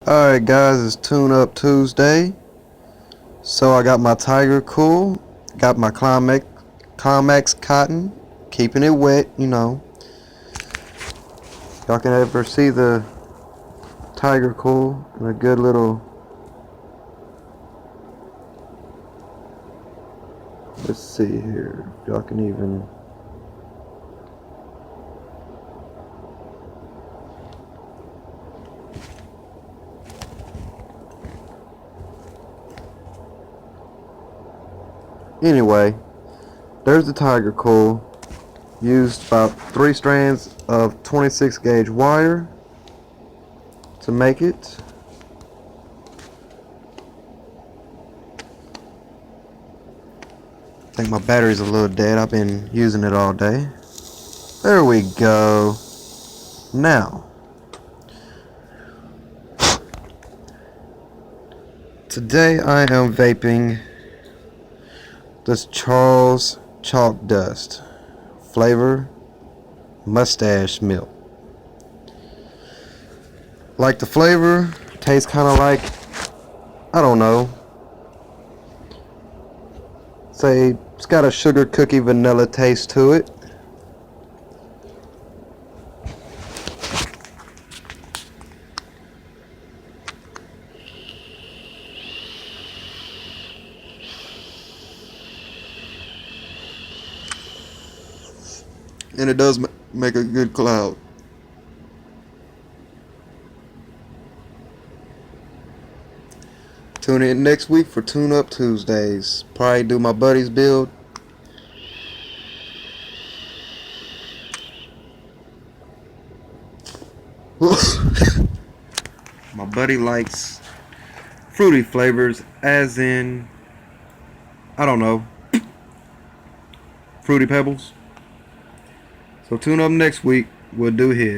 Alright guys, it's Tune Up Tuesday. So I got my Tiger Cool, got my Climax Cotton, keeping it wet, you know. Y'all can ever see the Tiger Cool in a good little, let's see here, y'all can even, anyway, there's the Tiger Cool. Used about 3 strands of 26 gauge wire to make it. I think my battery's a little dead. I've been using it all day. There we go. Now, today I am vaping this Charles Chalk Dust. Flavor mustache milk. Like the flavor, tastes kind of like, I don't know, say it's got a sugar cookie vanilla taste to it. And it does make a good cloud. Tune in next week for Tune Up Tuesdays. Probably do my buddy's build. My buddy likes fruity flavors, as in, I don't know, Fruity Pebbles. So tune up next week. We'll do his.